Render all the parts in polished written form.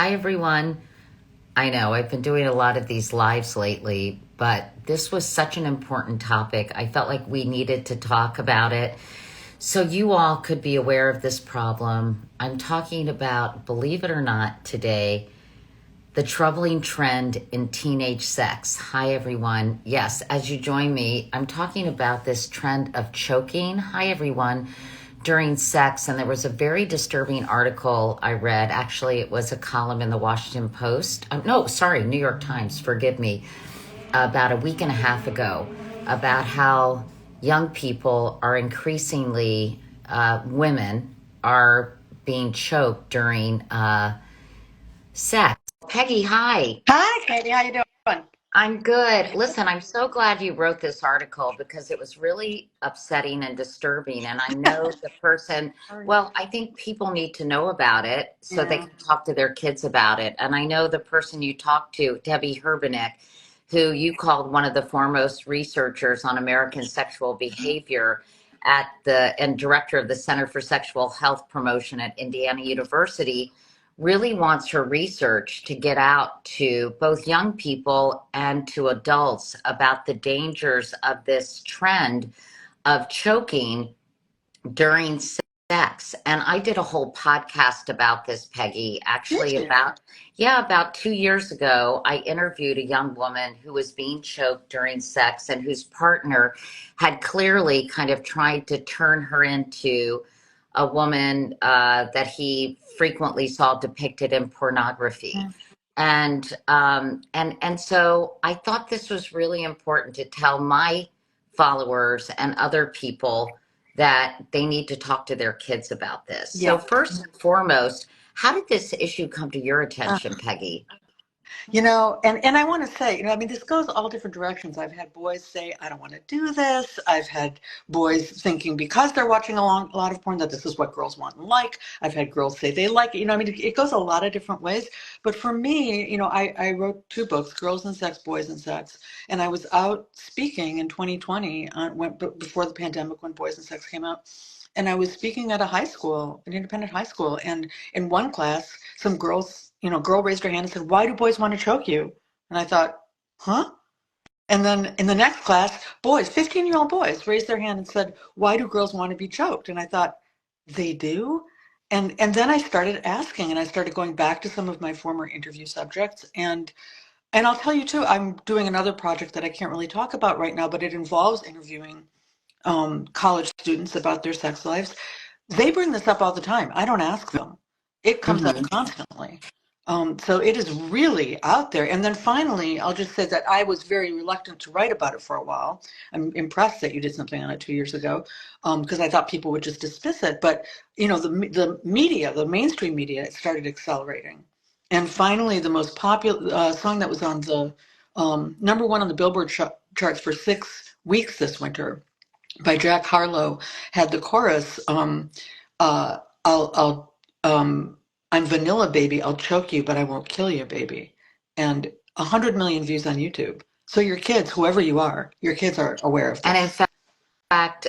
Hi, everyone. I know I've been doing a lot of these lives lately, but this was such an important topic. I felt like we needed to talk about it so you all could be aware of this problem. I'm talking about, believe it or not, today, the troubling trend in teenage sex. Hi, everyone. Yes, as you join me, I'm talking about this trend of choking. Hi, everyone. During sex, and there was a very disturbing article I read. Actually, it was a column in the Washington Post. No, sorry, New York Times, forgive me, about a week and a half ago, about how young people are increasingly, women are being choked during sex. Peggy, hi. Hi, Katie. How you doing? I'm good. Listen, I'm so glad you wrote this article because it was really upsetting and disturbing. And I know the person, Sorry. well, I think people need to know about it so they Yeah. can talk to their kids about it. And I know the person you talked to, Debbie Herbenek, who you called one of the foremost researchers on American sexual behavior and director of the Center for Sexual Health Promotion at Indiana University, really wants her research to get out to both young people and to adults about the dangers of this trend of choking during sex. And I did a whole podcast about this, Peggy, Did actually you? about 2 years ago. I interviewed a young woman who was being choked during sex and whose partner had clearly kind of tried to turn her into a woman that he frequently saw depicted in pornography. And so I thought this was really important to tell my followers and other people that they need to talk to their kids about this. So Yeah. first and foremost, how did this issue come to your attention, Peggy? And I want to say, I mean, this goes all different directions. I've had boys say, I don't want to do this. I've had boys thinking because they're watching a lot of porn that this is what girls want and like. I've had girls say they like it. I mean, it goes a lot of different ways. But for me, I wrote two books, Girls and Sex, Boys and Sex. And I was out speaking in 2020, before the pandemic when Boys and Sex came out. And I was speaking at a high school, an independent high school. And in one class, some girls, girl raised her hand and said, "Why do boys want to choke you?" And I thought, huh? And then in the next class, boys, 15-year-old boys raised their hand and said, "Why do girls want to be choked?" And I thought, they do? And then I started asking and I started going back to some of my former interview subjects. And I'll tell you too, I'm doing another project that I can't really talk about right now, but it involves interviewing college students about their sex lives. They bring this up all the time. I don't ask them. It comes up Hmm. constantly. So it is really out there. And then finally, I'll just say that I was very reluctant to write about it for a while. I'm impressed that you did something on it 2 years ago, because I thought people would just dismiss it. But the media, the mainstream media, it started accelerating. And finally, the most popular song that was on the number one on the Billboard charts for 6 weeks this winter by Jack Harlow had the chorus, I'll, I'm vanilla, baby. I'll choke you, but I won't kill you, baby. And 100 million views on YouTube. So your kids, whoever you are, your kids are aware of And in this. fact,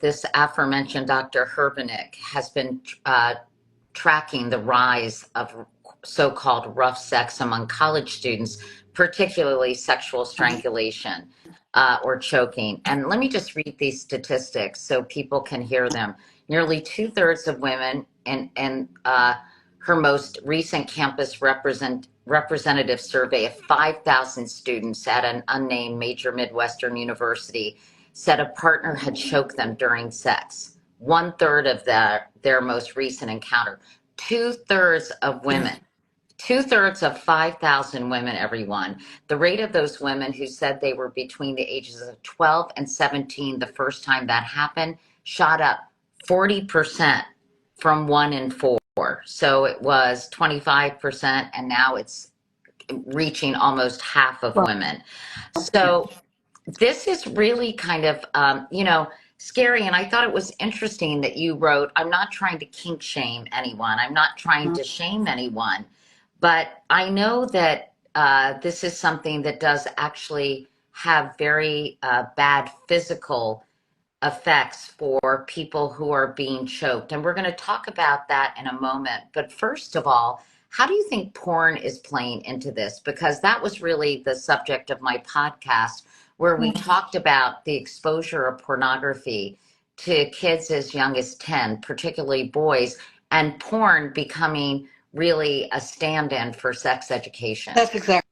this aforementioned Dr. Herbenek has been tracking the rise of so-called rough sex among college students, particularly sexual strangulation or choking. And let me just read these statistics so people can hear them. Nearly two-thirds of women in her most recent campus representative survey of 5,000 students at an unnamed major Midwestern university said a partner had choked them during sex. One third of their most recent encounter. Two-thirds of women, two-thirds of 5,000 women, everyone. The rate of those women who said they were between the ages of 12 and 17 the first time that happened shot up 40% from 1 in 4. So it was 25%, and now it's reaching almost half of Well, women. yeah. So this is really kind of, scary. And I thought it was interesting that you wrote, I'm not trying to kink shame anyone. I'm not trying to shame anyone. But I know that this is something that does actually have very bad physical effects for people who are being choked. And we're going to talk about that in a moment. But first of all, How do you think porn is playing into this? Because that was really the subject of my podcast, where we talked about the exposure of pornography to kids as young as 10, particularly boys, and porn becoming really a stand-in for sex education. That's exactly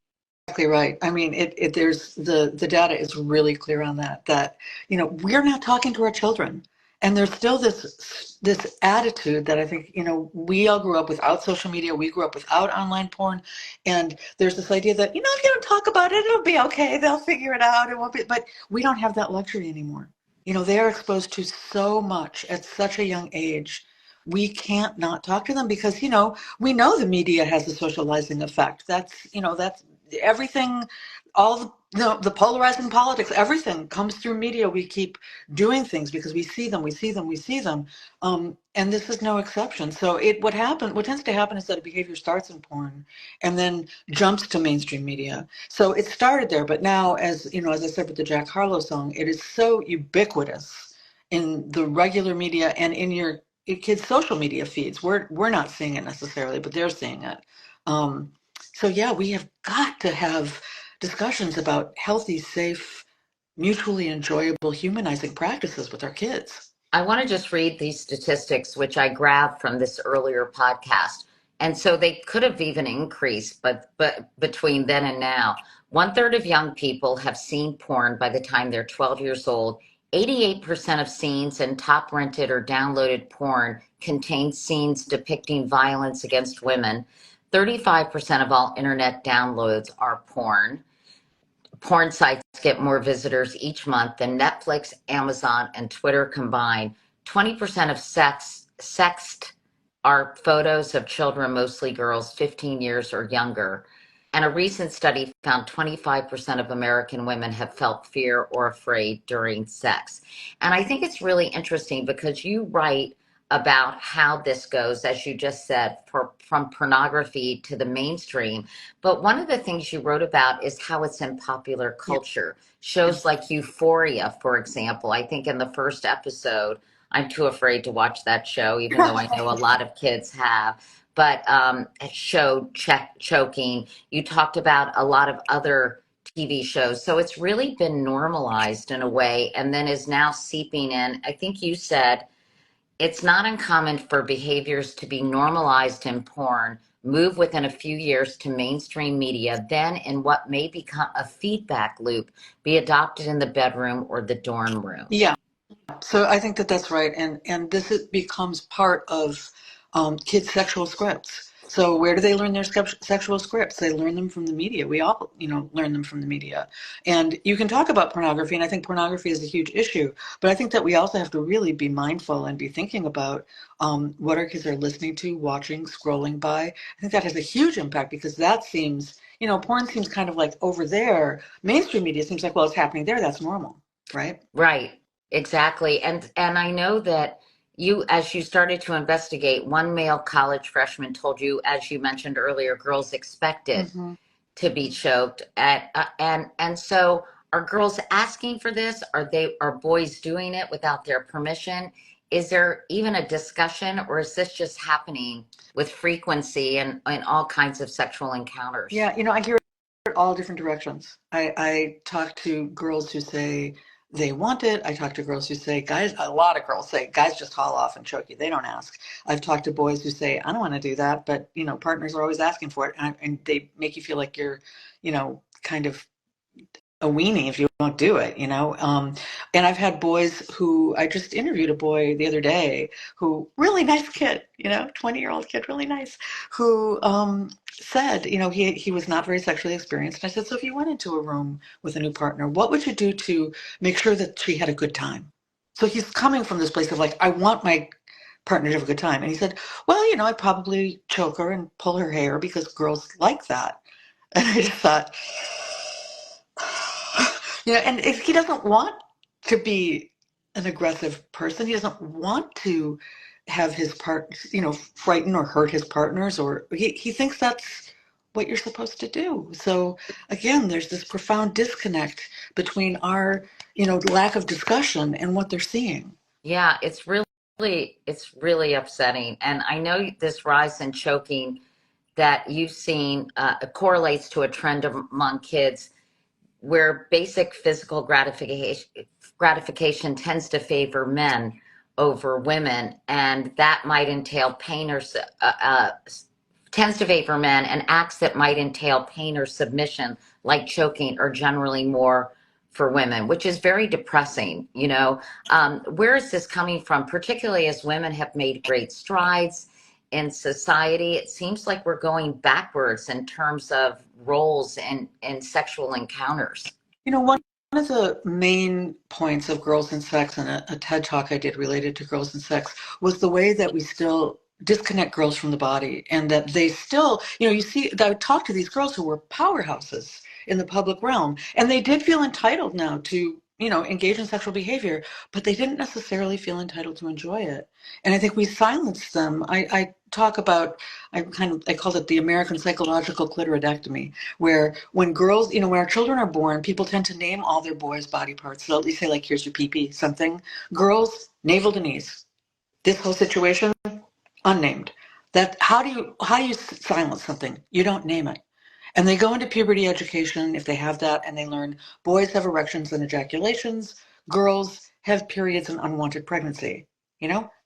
right. I mean, there's the data is really clear on that, we're not talking to our children. And there's still this attitude that I think, we all grew up without social media, we grew up without online porn, and there's this idea that, if you don't talk about it, it'll be okay. They'll figure it out. It won't be, but we don't have that luxury anymore. They are exposed to so much at such a young age. We can't not talk to them because, we know the media has a socializing effect. That's everything, all the polarizing politics, everything comes through media. We keep doing things because we see them, we see them, we see them. And this is no exception. So what tends to happen is that a behavior starts in porn and then jumps to mainstream media. So it started there, but now, as I said with the Jack Harlow song, it is so ubiquitous in the regular media and in your kids' social media feeds. We're not seeing it necessarily, but they're seeing it. So yeah, we have got to have discussions about healthy, safe, mutually enjoyable, humanizing practices with our kids. I want to just read these statistics, which I grabbed from this earlier podcast. And so they could have even increased, but between then and now, one third of young people have seen porn by the time they're 12 years old. 88% of scenes in top rented or downloaded porn contain scenes depicting violence against women. 35% of all internet downloads are porn. Porn sites get more visitors each month than Netflix, Amazon, and Twitter combined. 20% of sexted are photos of children, mostly girls, 15 years or younger. And a recent study found 25% of American women have felt fear or afraid during sex. And I think it's really interesting because you write about how this goes, as you just said, from pornography to the mainstream. But one of the things you wrote about is how it's in popular Yeah. culture. Shows like Euphoria, for example. I think in the first episode, I'm too afraid to watch that show, even though I know a lot of kids have. But it showed choking. You talked about a lot of other TV shows. So it's really been normalized in a way and then is now seeping in. I think you said it's not uncommon for behaviors to be normalized in porn, move within a few years to mainstream media, then in what may become a feedback loop, be adopted in the bedroom or the dorm room. Yeah. So I think that that's right, and becomes part of kids' sexual scripts. So where do they learn their sexual scripts? They learn them from the media. We all, learn them from the media. And you can talk about pornography, and I think pornography is a huge issue. But I think that we also have to really be mindful and be thinking about what our kids are listening to, watching, scrolling by. I think that has a huge impact because that seems, porn seems kind of like over there. Mainstream media seems like, well, it's happening there. That's normal, right? Right, exactly. And I know that you, as you started to investigate, one male college freshman told you, as you mentioned earlier, girls expected Hmm. to be choked at and so are girls asking for this? Are boys doing it without their permission? Is there even a discussion, or is this just happening with frequency and all kinds of sexual encounters? Yeah, I hear all different directions. I talk to girls who say they want it. I talk to girls who say, guys, a lot of girls say, guys just haul off and choke you. They don't ask. I've talked to boys who say, I don't want to do that, but, partners are always asking for it. And they make you feel like you're, kind of a weenie if you don't do it, and I've had boys who I just interviewed a boy the other day who really nice kid, 20-year-old kid, really nice, who said, he was not very sexually experienced. And I said, so if you went into a room with a new partner, what would you do to make sure that she had a good time? So he's coming from this place of like, I want my partner to have a good time. And he said, well, I'd probably choke her and pull her hair because girls like that. And I just thought, and if he doesn't want to be an aggressive person, he doesn't want to have his frighten or hurt his partners, or he thinks that's what you're supposed to do. So again, there's this profound disconnect between our, lack of discussion and what they're seeing. Yeah, it's really upsetting. And I know this rise in choking that you've seen correlates to a trend among kids where basic physical gratification tends to favor men over women, and that might entail pain or tends to favor men, and acts that might entail pain or submission, like choking, are generally more for women, which is very depressing. Where is this coming from? Particularly as women have made great strides in society, it seems like we're going backwards in terms of roles and sexual encounters. One of the main points of Girls and Sex and a TED talk I did related to girls and sex was the way that we still disconnect girls from the body, and that they still, you see, I would talk to these girls who were powerhouses in the public realm, and they did feel entitled now to, engage in sexual behavior, but they didn't necessarily feel entitled to enjoy it. And I think we silenced them. I talk about, I called it the American psychological clitoridectomy, where when girls, when our children are born, people tend to name all their boys' body parts. So they say, like, here's your pee-pee, something. Girls, navel to knees. This whole situation, unnamed. How do you silence something? You don't name it. And they go into puberty education, if they have that, and they learn boys have erections and ejaculations, girls have periods and unwanted pregnancy.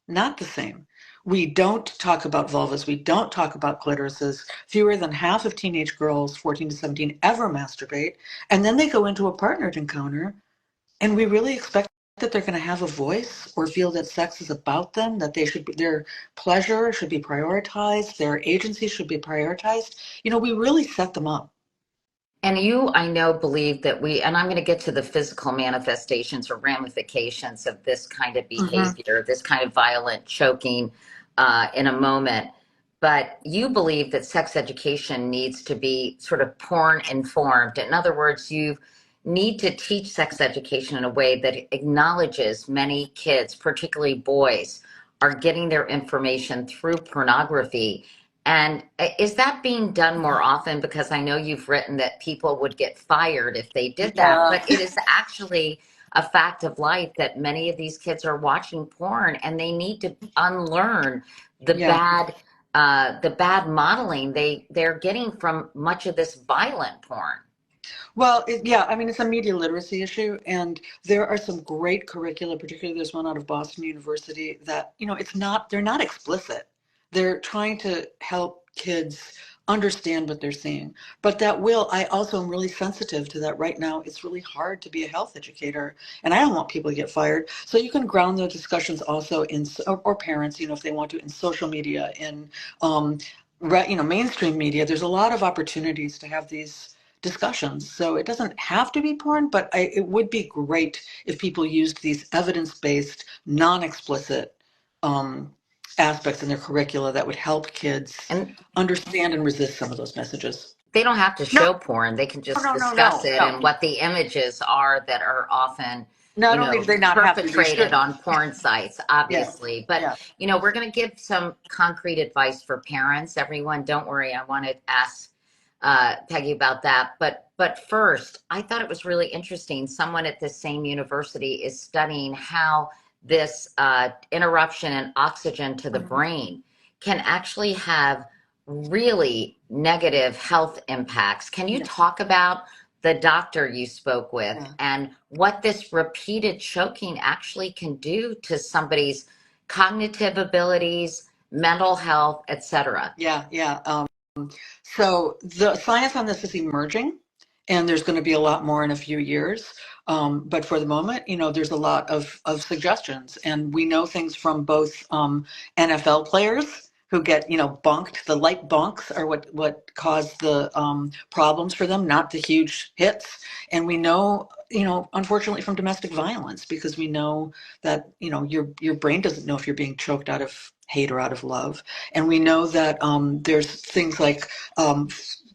Not the same. We don't talk about vulvas. We don't talk about clitorises. Fewer than half of teenage girls, 14 to 17, ever masturbate. And then they go into a partnered encounter, and we really expect that they're going to have a voice or feel that sex is about them, that their pleasure should be prioritized, their agency should be prioritized. We really set them up. And you, I know, believe that and I'm going to get to the physical manifestations or ramifications of this kind of Mm-hmm. behavior, this kind of violent choking in a moment. But you believe that sex education needs to be sort of porn informed. In other words, you need to teach sex education in a way that acknowledges many kids, particularly boys, are getting their information through pornography. And is that being done more often? Because I know you've written that people would get fired if they did that, Yeah. but it is actually a fact of life that many of these kids are watching porn and they need to unlearn the Yeah. bad modeling they're getting from much of this violent porn. Well, yeah, I mean, it's a media literacy issue, and there are some great curricula, particularly there's one out of Boston University that, they're not explicit. They're trying to help kids understand what they're seeing. But I also am really sensitive to that right now. It's really hard to be a health educator, and I don't want people to get fired. So you can ground those discussions also or parents, if they want to, in social media, in, mainstream media. There's a lot of opportunities to have these discussions. So it doesn't have to be porn, but it would be great if people used these evidence-based, non-explicit aspects in their curricula that would help kids And understand and resist some of those messages. they don't have to No, show porn. They can just no, no, discuss no, it no. and what the images are that are often, Not only do they not have to, they perpetrated should. on porn sites, Yeah, obviously. But, yeah. we're going to give some concrete advice for parents. Everyone, don't worry. I want to ask Peggy about that. But first, I thought it was really interesting. Someone at the same university is studying how this interruption in oxygen to the Mhm. brain can actually have really negative health impacts. Can you Yes. talk about the doctor you spoke with Yeah. and what this repeated choking actually can do to somebody's cognitive abilities, mental health, etc.? Yeah, yeah. So the science on this is emerging, and there's going to be a lot more in a few years. But for the moment, there's a lot of suggestions, and we know things from both NFL players who get, bunked. The light bunks are what cause the problems for them, not the huge hits. And we know, unfortunately, from domestic violence, because we know that, your brain doesn't know if you're being choked out of hate or out of love. And we know that there's things like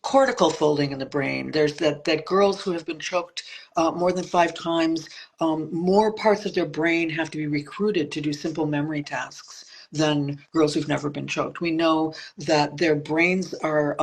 cortical folding in the brain. There's that girls who have been choked more than 5 times, more parts of their brain have to be recruited to do simple memory tasks than girls who've never been choked. We know that their brains are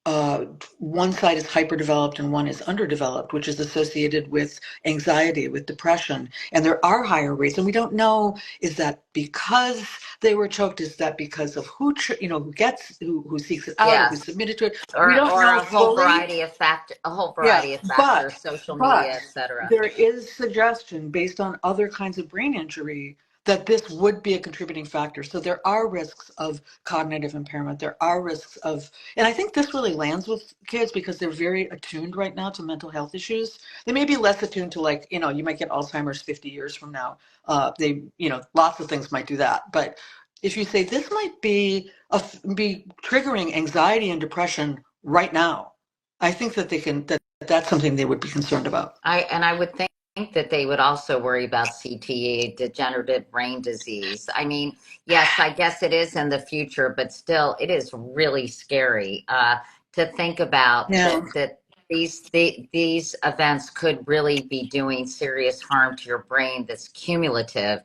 uh, one side is hyperdeveloped and one is underdeveloped, which is associated with anxiety, with depression. And there are higher rates. And we don't know, is that because they were choked? Is that because of who seeks it out or who's Yes. submitted to it? We Or don't know a whole fully. variety of a whole Yeah, variety of but factors, social but media, etc. there is suggestion based on other kinds of brain injury that this would be a contributing factor. So there are risks of cognitive impairment. There are risks of, and I think this really lands with kids because they're very attuned right now to mental health issues. They may be less attuned to, like, you might get Alzheimer's 50 years from now. Lots of things might do that. But if you say this might be triggering anxiety and depression right now, I think that's something they would be concerned about. I would think that they would also worry about CTE, degenerative brain disease. I mean, yes, I guess it is in the future, but still, it is really scary to think about Yeah. that these events could really be doing serious harm to your brain that's cumulative,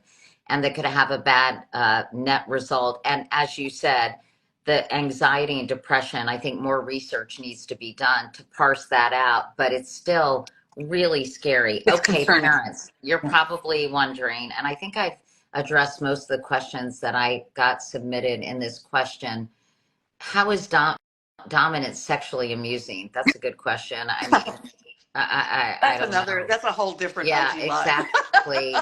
and that could have a bad net result. And as you said, the anxiety and depression, I think more research needs to be done to parse that out, but it's still really scary. It's Okay, concerning. parents, you're Yeah. probably wondering, and I think I've addressed most of the questions that I got submitted in this question. How is dominance sexually amusing? That's a good question. I mean, I don't know. That's a whole different Yeah, IG live. exactly.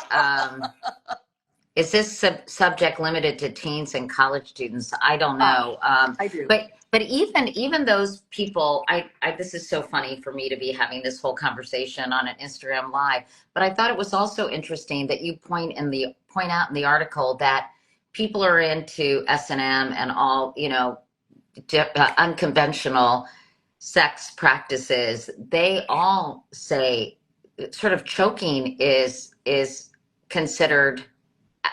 Is this subject limited to teens and college students? I don't know. I do. But even those people, this is so funny for me to be having this whole conversation on an Instagram live. But I thought it was also interesting that you point out in the article that people are into S&M and all, unconventional sex practices. They all say sort of choking is considered.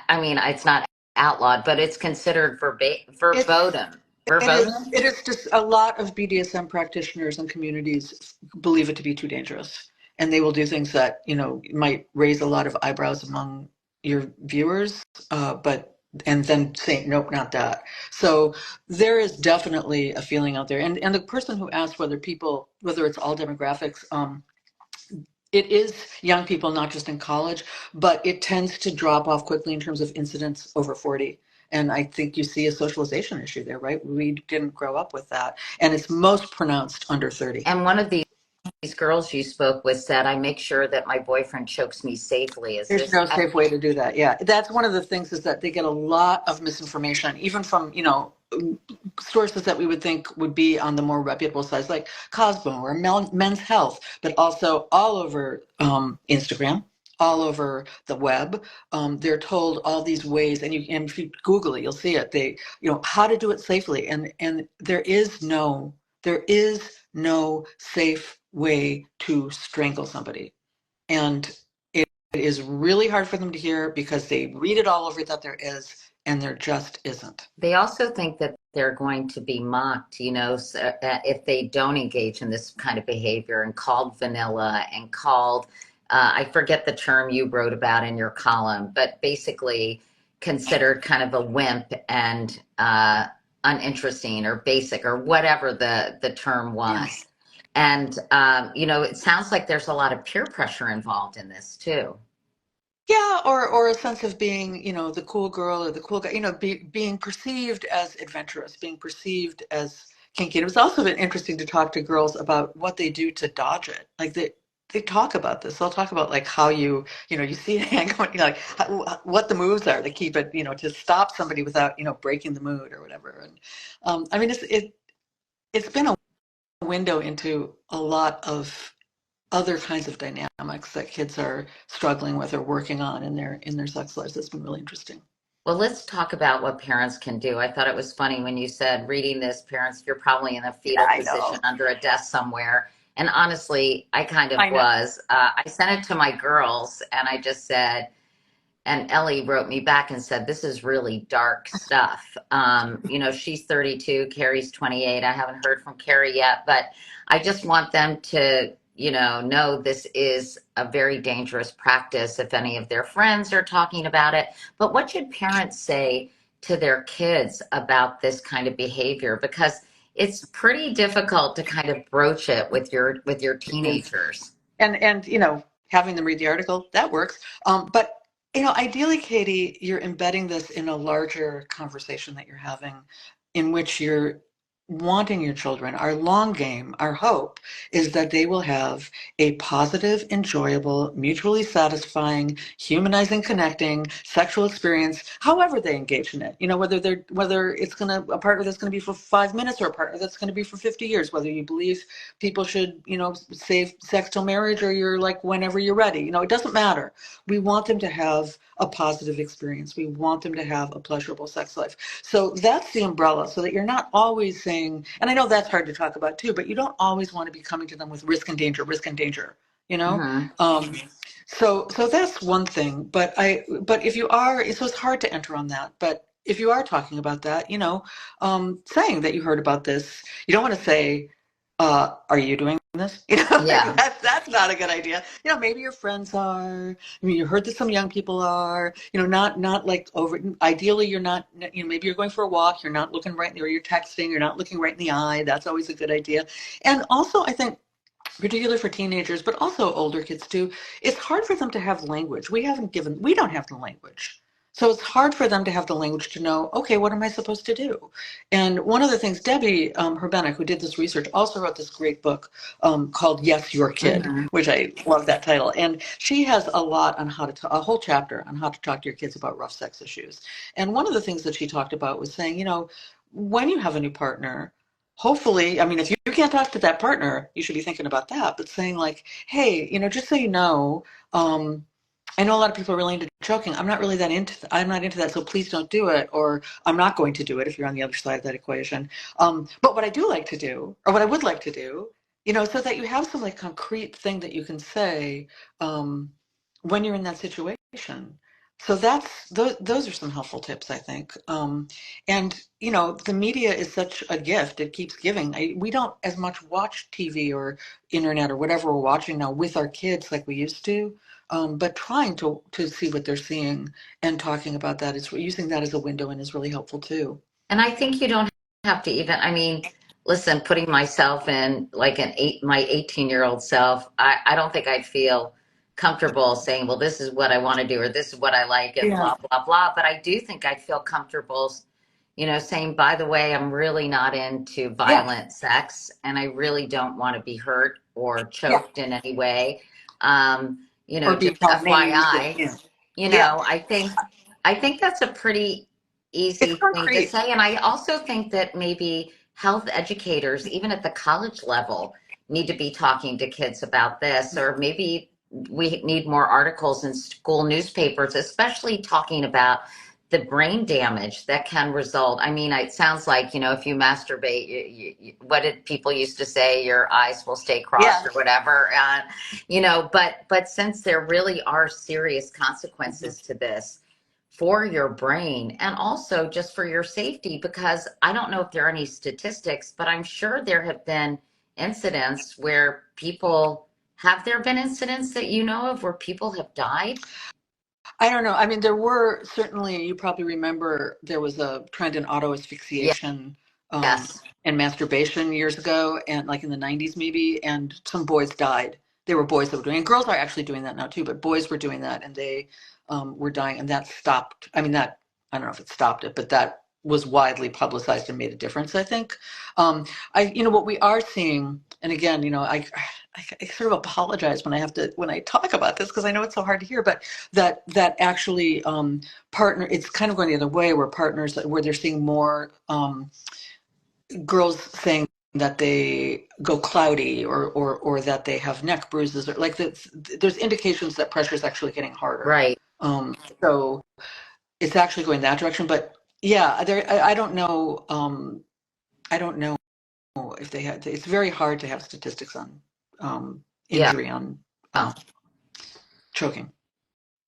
I mean, it's not outlawed, but it's considered It's verboten. it is Verboten? it is just a lot of BDSM practitioners and communities believe it to be too dangerous, and they will do things that might raise a lot of eyebrows among your viewers, but and then say nope, not that. So there is definitely a feeling out there, and the person who asked whether it's all demographics. It is young people, not just in college, but it tends to drop off quickly in terms of incidence over 40. And I think you see a socialization issue there, right? We didn't grow up with that. And it's most pronounced under 30. And one of these girls you spoke with said, I make sure that my boyfriend chokes me safely. Is There's this, no safe way to do that. Yeah. That's one of the things, is that they get a lot of misinformation, even from, sources that we would think would be on the more reputable sites like Cosmo or Men's Health, but also all over Instagram, all over the web. They're told all these ways, and if you Google it, you'll see it. How to do it safely, and there is no safe way to strangle somebody, and it is really hard for them to hear because they read it all over that there is, and there just isn't. they also think that they're going to be mocked, if they don't engage in this kind of behavior and called vanilla and called, I forget the term you wrote about in your column, but basically considered kind of a wimp and uninteresting or basic or whatever the term was. And, it sounds like there's a lot of peer pressure involved in this too. Yeah, or a sense of being, the cool girl or the cool guy, being perceived as adventurous, being perceived as kinky. And it was also been interesting to talk to girls about what they do to dodge it. Like they talk about this. They'll talk about, like, how you see a hand going, like what the moves are to keep it, to stop somebody without, breaking the mood or whatever. And I mean, it's been a window into a lot of other kinds of dynamics that kids are struggling with or working on in their sex lives. That's been really interesting. Well, let's talk about what parents can do. I thought it was funny when you said reading this, parents, you're probably in a Yeah, fetal I position know. under a desk somewhere. And honestly, I kind of I know. was. I sent it to my girls and I just said, and Ellie wrote me back and said, this is really dark stuff. She's 32, Carrie's 28. I haven't heard from Carrie yet, but I just want them to, know this is a very dangerous practice if any of their friends are talking about it. But what should parents say to their kids about this kind of behavior? Because it's pretty difficult to kind of broach it with your It is. teenagers. And having them read the article, that works. But ideally, Katie, you're embedding this in a larger conversation that you're having, in which you're wanting your children. Our long game, our hope, is that they will have a positive, enjoyable, mutually satisfying, humanizing, connecting sexual experience, however they engage in it. Whether it's a partner that's going to be for 5 minutes, or a partner that's going to be for 50 years, whether you believe people should, save sex till marriage, or you're like, whenever you're ready. It doesn't matter. We want them to have a positive experience. We want them to have a pleasurable sex life. So that's the umbrella, so that you're not always saying, and I know that's hard to talk about too, but you don't always want to be coming to them with risk and danger, you know? Hmm. So that's one thing. But if you are, so it's hard to enter on that. But if you are talking about that, saying that you heard about this, you don't want to say, are you doing this? Yeah. That's not a good idea. Maybe your friends are. I mean, you heard that some young people are. Not like over. Ideally, you're not. Maybe you're going for a walk. You're not looking right, or you're texting. You're not looking right in the eye. That's always a good idea. And also, I think, particularly for teenagers, but also older kids too, it's hard for them to have language. We don't have the language. So it's hard for them to have the language to know, okay, what am I supposed to do? And one of the things, Debbie Herbenek, who did this research, also wrote this great book called Yes, Your Kid, Hmm. which I love that title. And she has a whole chapter on how to talk to your kids about rough sex issues. And one of the things that she talked about was saying, when you have a new partner, hopefully, I mean, if you can't talk to that partner, you should be thinking about that. But saying like, hey, just so you know, I know a lot of people are really into choking. I'm not really that I'm not into that, so please don't do it. Or I'm not going to do it if you're on the other side of that equation. But what I do like to do, or what I would like to do, so that you have some like concrete thing that you can say when you're in that situation. So those are some helpful tips, I think. And the media is such a gift; it keeps giving. We don't as much watch TV or internet or whatever we're watching now with our kids like we used to. But trying to see what they're seeing and talking about that is using that as a window, and is really helpful too. And I think you don't have to even, I mean, listen, putting myself in like my 18-year-old self, I don't think I'd feel comfortable saying, well, this is what I want to do, or this is what I like, and Yeah, blah, blah, blah. But I do think I'd feel comfortable, saying, by the way, I'm really not into yeah, violent sex, and I really don't want to be hurt or yeah. choked in any way. Or be Just amazed. FYI, Yeah, yeah. I think that's a pretty It's easy thing to concrete. say. And I also think that maybe health educators, even at the college level, need to be talking to kids about this, or maybe we need more articles in school newspapers, especially talking about the brain damage that can result. I mean, it sounds like, if you masturbate, what did people used to say? Your eyes will stay crossed Yeah. or whatever. But since there really are serious Mhm. consequences to this, for your brain and also just for your safety, because I don't know if there are any statistics, but I'm sure there have been incidents where people have there been incidents that you know of where people have died? I don't know. I mean, there were certainly, you probably remember, there was a trend in auto asphyxiation um, Yes. and masturbation years ago, and like in the 90s maybe, and some boys died. There were boys that were doing it. And girls are actually doing that now too, but boys were doing that, and they were dying, and that stopped. I mean, I don't know if it stopped it, but that was widely publicized and made a difference, I think. What we are seeing, and again, I sort of apologize when I talk about this, because I know it's so hard to hear, but that actually partner, it's kind of going the other way, where partners, where they're seeing more girls saying that they go cloudy, or that they have neck bruises, or like there's indications that pressure is actually getting harder. Right. So it's actually going that direction. But yeah, I don't know. I don't know if they had. It's very hard to have statistics on Yeah. injury, on choking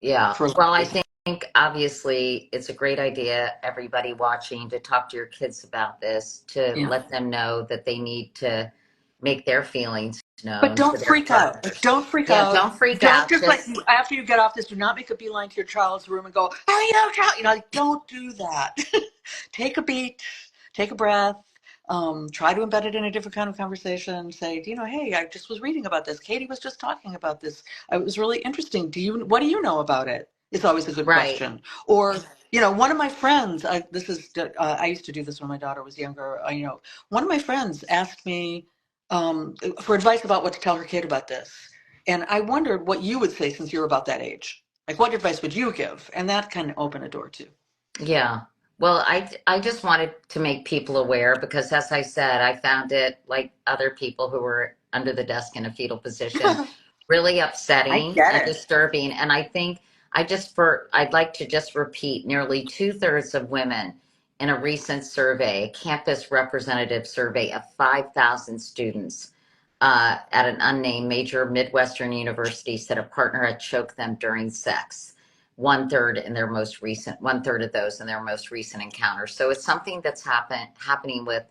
Yeah. for Well, I ladies. think obviously it's a great idea, everybody watching, to talk to your kids about this, to Yeah. let them know that they need to make their feelings But known to don't their freak out. Like, partners. don't freak Yeah, out. don't freak Don't out. just like, Just, after you get off this, do not make a beeline to your child's room and go, "Are you child?" Like, don't do that. Take a beat, take a breath. Try to embed it in a different kind of conversation. Say, hey, I just was reading about this. Katie was just talking about this. It was really interesting. What do you know about it? It's always a good Right. question. Or, one of my friends, I used to do this when my daughter was younger. One of my friends asked me for advice about what to tell her kid about this. And I wondered what you would say since you're about that age. Like, what advice would you give? And that kind of opened a door too. Yeah. Well, I just wanted to make people aware because, as I said, I found it, like other people who were under the desk in a fetal position, really I upsetting get and it. disturbing. And I think I'd like to just repeat, nearly 2/3 of women in a recent survey, a campus representative survey of 5,000 students at an unnamed major Midwestern university, said a partner had choked them during sex. One third of those in their most recent encounters. So it's something that's happening with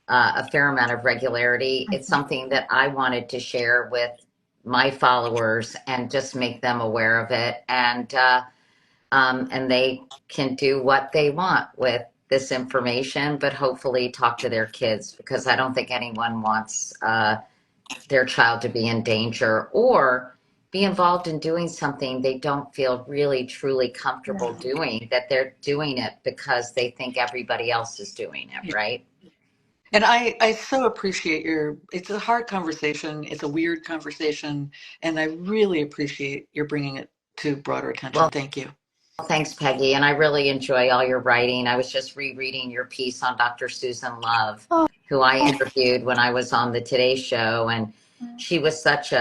a fair amount of regularity. It's something that I wanted to share with my followers and just make them aware of it. And they can do what they want with this information, but hopefully talk to their kids, because I don't think anyone wants their child to be in danger or be involved in doing something they don't feel really truly comfortable Yeah. doing, that they're doing it because they think everybody else is doing it, right? And I so appreciate it's a hard conversation. It's a weird conversation. And I really appreciate your bringing it to broader attention. Well, Thank you. thanks, Peggy. And I really enjoy all your writing. I was just rereading your piece on Dr. Susan Love, Oh, who I interviewed when I was on the Today Show. And she was such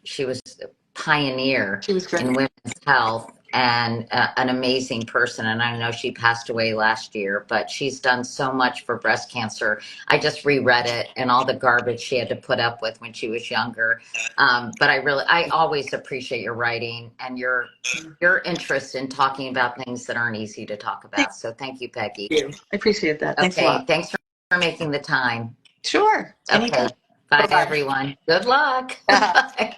she was a pioneer she was great. in women's health and an amazing person. And I know she passed away last year, but she's done so much for breast cancer. I just reread it and all the garbage she had to put up with when she was younger. But I always appreciate your writing and your interest in talking about things that aren't easy to talk Thank about. So thank you, Peggy. you. I appreciate that. Thanks a Okay, lot. thanks for making the time. Sure. Anytime. Okay, bye Bye-bye. everyone. Good luck. Bye.